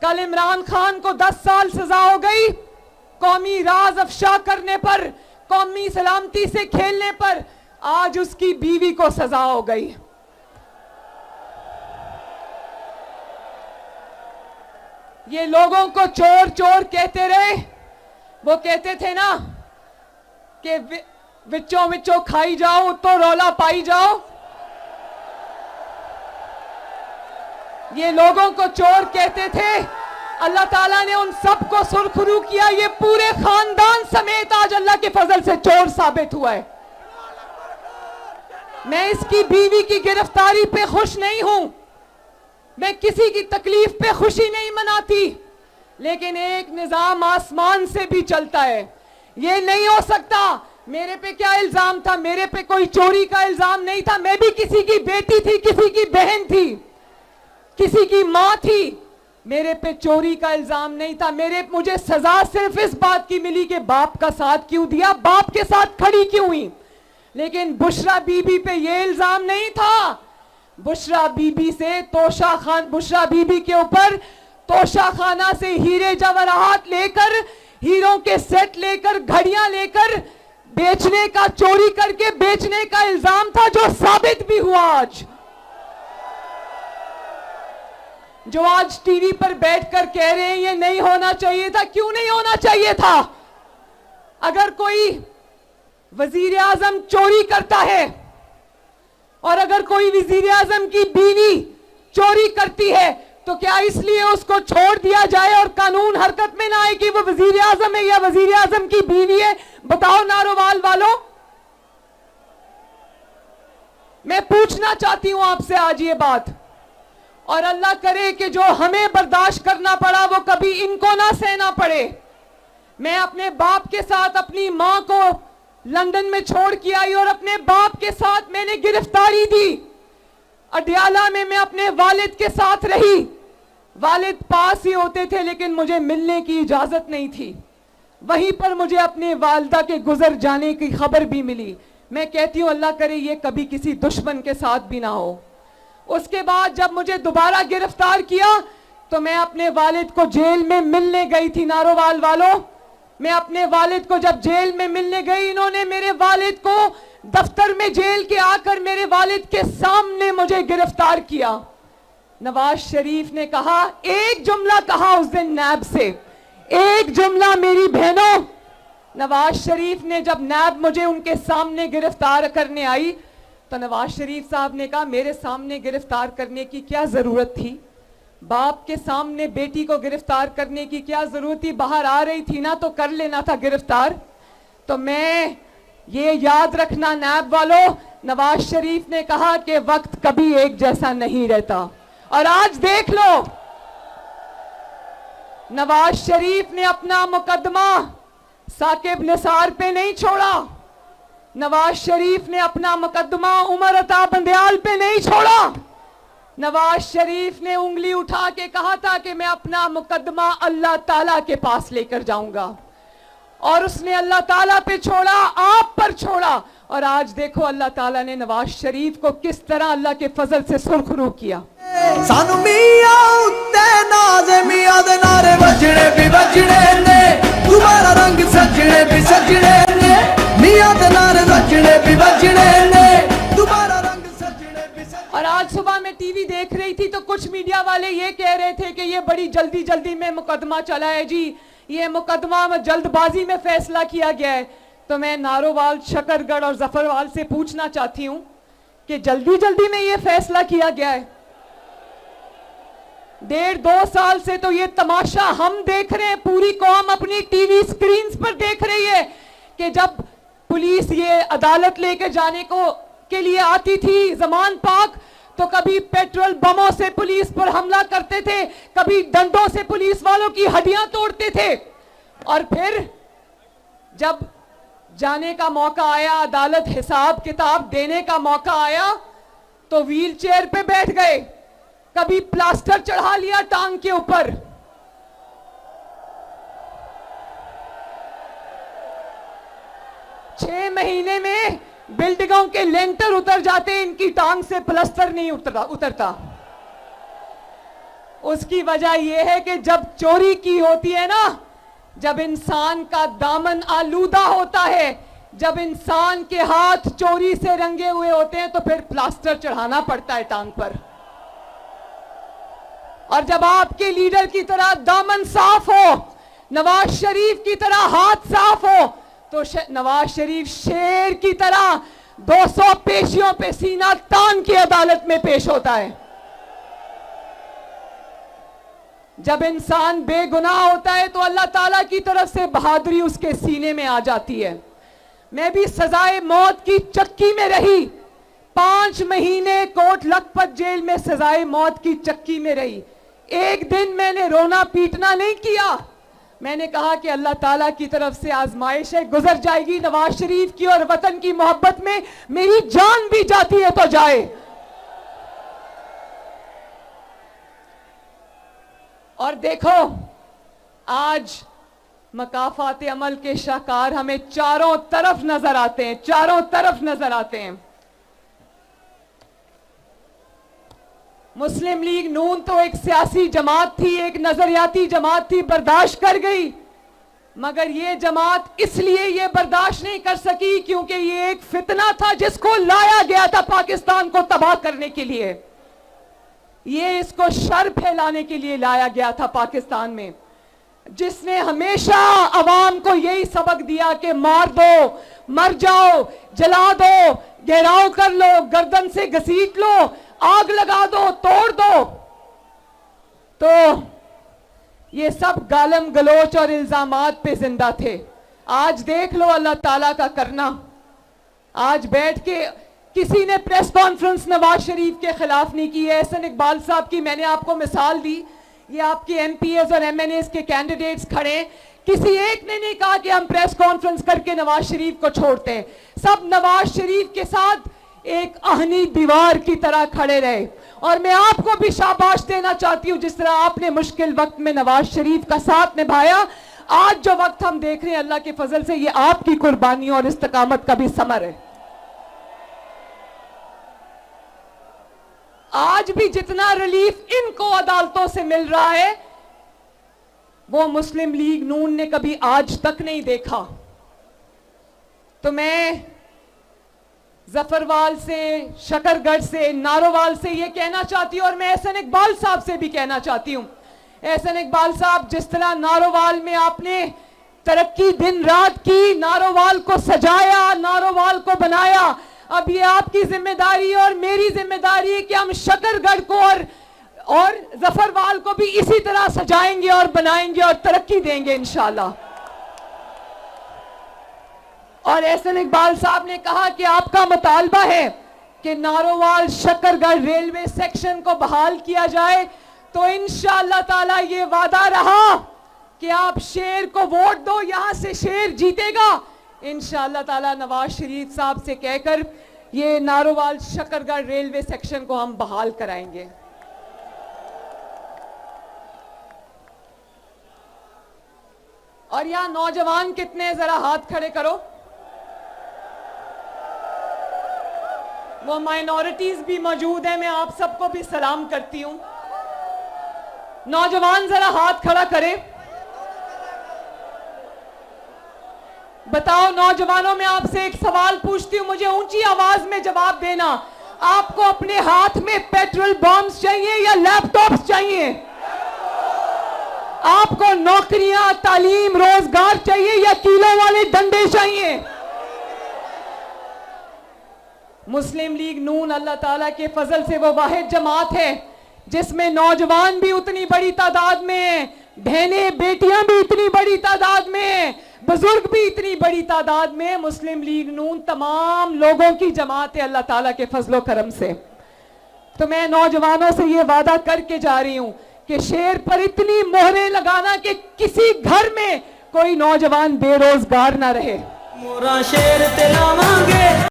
कल इमरान खान को 10 साल सजा हो गई कौमी राज अफशा करने पर, कौमी सलामती से खेलने पर। आज उसकी बीवी को सजा हो गई। ये लोगों को चोर चोर कहते रहे। वो कहते थे ना कि विचों विचों खाई जाओ तो रौला पाई जाओ। ये लोगों को चोर कहते थे। अल्लाह ताला ने उन सबको सुरखरू किया। ये पूरे खानदान समेत आज अल्लाह के फजल से चोर साबित हुआ है। मैं इसकी बीवी की गिरफ्तारी पे खुश नहीं हूं, मैं किसी की तकलीफ पे खुशी नहीं मनाती, लेकिन एक निजाम आसमान से भी चलता है। ये नहीं हो सकता। मेरे पे क्या इल्जाम था? मेरे पे कोई चोरी का इल्जाम नहीं था। मैं भी किसी की बेटी थी, किसी की बहन थी, किसी की मां थी। मेरे पे चोरी का इल्जाम नहीं था। मुझे सजा सिर्फ इस बात की मिली कि बाप का साथ क्यों दिया, बाप के साथ खड़ी क्यों हुई। लेकिन बुशरा बीबी पे ये इल्जाम नहीं था। बुशरा बीबी के ऊपर तोशा खाना से हीरे जवाहरात लेकर, हीरों के सेट लेकर, घड़ियां लेकर बेचने का, चोरी करके बेचने का इल्जाम था, जो साबित भी हुआ। आज जो आज टीवी पर बैठकर कह रहे हैं ये नहीं होना चाहिए था, क्यों नहीं होना चाहिए था? अगर कोई वजीर आजम चोरी करता है और अगर कोई वजीर आजम की बीवी चोरी करती है तो क्या इसलिए उसको छोड़ दिया जाए और कानून हरकत में ना आए कि वो वजीर आजम है या वजीर आजम की बीवी है? बताओ नारोवाल वालों। मैं पूछना चाहती हूं आपसे आज ये बात, और अल्लाह करे कि जो हमें बर्दाश्त करना पड़ा वो कभी इनको ना सहना पड़े। मैं अपने बाप के साथ अपनी मां को लंदन में छोड़ के आई और अपने बाप के साथ मैंने गिरफ्तारी दी। अडयाला में मैं अपने वालिद के साथ रही। वालिद पास ही होते थे लेकिन मुझे मिलने की इजाजत नहीं थी। वहीं पर मुझे अपने वालिदा के गुजर जाने की खबर भी मिली। मैं कहती हूं अल्लाह करे ये कभी किसी दुश्मन के साथ भी ना हो। उसके बाद जब मुझे दोबारा गिरफ्तार किया तो मैं अपने वालिद को जेल में मिलने गई थी। नारोवाल वालों, मैं अपने वालिद को जब जेल में मिलने गई, इन्होंने मेरे वालिद को दफ्तर में जेल के आकर मेरे वालिद के सामने मुझे गिरफ्तार किया। नवाज शरीफ ने कहा, एक जुमला कहा उस दिन नैब से, एक जुमला मेरी बहनों। नवाज शरीफ ने जब नैब मुझे उनके सामने गिरफ्तार करने आई तो नवाज शरीफ साहब ने कहा मेरे सामने गिरफ्तार करने की क्या जरूरत थी? बाप के सामने बेटी को गिरफ्तार करने की क्या जरूरत थी? बाहर आ रही थी ना तो कर लेना था गिरफ्तार। तो मैं ये याद रखना नैब वालों, नवाज शरीफ ने कहा कि वक्त कभी एक जैसा नहीं रहता। और आज देख लो, नवाज शरीफ ने अपना मुकदमा साकिब निसार पे नहीं छोड़ा। नवाज शरीफ ने अपना मुकदमा उमर अता बंदयाल पे नहीं छोड़ा। नवाज शरीफ ने उंगली उठा के कहा था कि मैं अपना मुकदमा अल्लाह ताला के पास लेकर जाऊंगा, और उसने अल्लाह ताला पे छोड़ा, आप पर छोड़ा। और आज देखो अल्लाह ताला ने नवाज शरीफ को किस तरह अल्लाह के फजल से सुरखरू किया। सानू मियां उत्ते नाज़े मियां दे नारे बजने भी बजने ने, तुम्हारा रंग सजने भी सजने ने, मियां दे नारे बजने भी बजने ने, तुम्हारा रंग सजने भी सजने। और आज सुबह मैं टीवी देख रही थी तो कुछ मीडिया वाले ये कह रहे थे कि ये बड़ी जल्दी जल्दी में मुकदमा चला है जी, ये मुकदमा में जल्दबाजी में फैसला किया गया है। तो मैं नारोवाल, शकरगढ़ और जफरवाल से पूछना चाहती हूं कि जल्दी जल्दी में ये फैसला किया गया है? 1.5-2 साल से तो ये तमाशा हम देख रहे हैं, पूरी कौम अपनी टीवी स्क्रीन पर देख रही है कि जब पुलिस ये अदालत लेके जाने को के लिए आती थी जमान पाक, तो कभी पेट्रोल बमों से पुलिस पर हमला करते थे, कभी डंडों से पुलिस वालों की हड्डियां तोड़ते थे, और फिर जब जाने का मौका आया, अदालत हिसाब किताब देने का मौका आया, तो व्हील चेयर पे बैठ गए, कभी प्लास्टर चढ़ा लिया टांग के ऊपर। छह महीने में बिल्डिंगों के लेंटर उतर जाते, इनकी टांग से प्लास्टर नहीं उतरता। उसकी वजह यह है कि जब चोरी की होती है ना, जब इंसान का दामन आलूदा होता है, जब इंसान के हाथ चोरी से रंगे हुए होते हैं, तो फिर प्लास्टर चढ़ाना पड़ता है टांग पर। और जब आपके लीडर की तरह दामन साफ हो, नवाज शरीफ की तरह हाथ साफ हो, तो नवाज शरीफ शेर की तरह 200 पेशियों पे सीना तान की अदालत में पेश होता है। जब इंसान बेगुनाह होता है तो अल्लाह ताला की तरफ से बहादुरी उसके सीने में आ जाती है। मैं भी सजाए मौत की चक्की में रही, 5 महीने कोट लखपत जेल में सजाए मौत की चक्की में रही। एक दिन मैंने रोना पीटना नहीं किया, मैंने कहा कि अल्लाह ताला की तरफ से आजमाइशें गुजर जाएगी, नवाज शरीफ की और वतन की मोहब्बत में मेरी जान भी जाती है तो जाए। और देखो आज मकाफात अमल के शाहकार हमें चारों तरफ नजर आते हैं, चारों तरफ नजर आते हैं। मुस्लिम लीग नून तो एक सियासी जमात थी, एक नजरियाती जमात थी, बर्दाश्त कर गई। मगर ये जमात इसलिए ये बर्दाश्त नहीं कर सकी क्योंकि ये एक फितना था जिसको लाया गया था पाकिस्तान को तबाह करने के लिए। ये इसको शर फैलाने के लिए लाया गया था पाकिस्तान में, जिसने हमेशा अवाम को यही सबक दिया कि मार दो, मर जाओ, जला दो, घेराव कर लो, गर्दन से घसीट लो, आग लगा दो, तोड़ दो। तो ये सब गालम गलोच और इल्जामात पे जिंदा थे। आज देख लो अल्लाह ताला का करना। आज बैठ के किसी ने प्रेस कॉन्फ्रेंस नवाज शरीफ के खिलाफ नहीं की है। एहसन इकबाल साहब की मैंने आपको मिसाल दी, ये आपके एमपीएस और एमएनएस के कैंडिडेट्स खड़े, किसी एक ने नहीं कहा कि हम प्रेस कॉन्फ्रेंस करके नवाज शरीफ को छोड़ते हैं। सब नवाज शरीफ के साथ एक आहनी दीवार की तरह खड़े रहे। और मैं आपको भी शाबाश देना चाहती हूं, जिस तरह आपने मुश्किल वक्त में नवाज शरीफ का साथ निभाया। आज जो वक्त हम देख रहे हैं अल्लाह के फजल से, ये आपकी कुर्बानी और इस्तकामत का भी समर है। आज भी जितना रिलीफ इनको अदालतों से मिल रहा है वो मुस्लिम लीग नून ने कभी आज तक नहीं देखा। तो मैं जफरवाल से, शकरगढ़ से, नारोवाल से ये कहना चाहती हूं, और मैं एहसन इकबाल साहब से भी कहना चाहती हूं। एहसन इकबाल साहब, जिस तरह नारोवाल में आपने तरक्की दिन रात की, नारोवाल को सजाया, नारोवाल को बनाया, अब ये आपकी जिम्मेदारी और मेरी जिम्मेदारी है कि हम शकरगढ़ को और जफरवाल को भी इसी तरह सजाएंगे और बनाएंगे और तरक्की देंगे इंशाल्लाह। और एहसन इकबाल साहब ने कहा कि आपका मुतालबा है कि नारोवाल शकरगढ़ रेलवे सेक्शन को बहाल किया जाए, तो इंशाअल्लाह ताला ये वादा रहा कि आप शेर को वोट दो, यहां से शेर जीतेगा। इंशाअल्लाह ताला नवाज शरीफ साहब से कहकर ये नारोवाल शकरगढ़ रेलवे सेक्शन को हम बहाल कराएंगे। और यहां नौजवान कितने, जरा हाथ खड़े करो। वो माइनॉरिटीज भी मौजूद है, मैं आप सबको भी सलाम करती हूं। नौजवान जरा हाथ खड़ा करें। बताओ नौजवानों, मैं आपसे एक सवाल पूछती हूं, मुझे ऊंची आवाज में जवाब देना। आपको अपने हाथ में पेट्रोल बॉम्ब्स चाहिए या लैपटॉप्स चाहिए? आपको नौकरियां, तालीम, रोजगार चाहिए या किलो वाले डंडे चाहिए? मुस्लिम लीग नून अल्लाह ताला के फजल से वो वाहिद जमात है जिसमें नौजवान भी उतनी बड़ी तादाद में, बहनें बेटियां भी इतनी बड़ी तादाद में, बुजुर्ग भी इतनी बड़ी तादाद में। मुस्लिम लीग नून तमाम लोगों की जमात है अल्लाह ताला के फजलो करम से। तो मैं नौजवानों से ये वादा करके जा रही हूं कि शेर पर इतनी मोहरें लगाना कि किसी घर में कोई नौजवान बेरोजगार ना रहे। मोरा शेर ते लावांगे।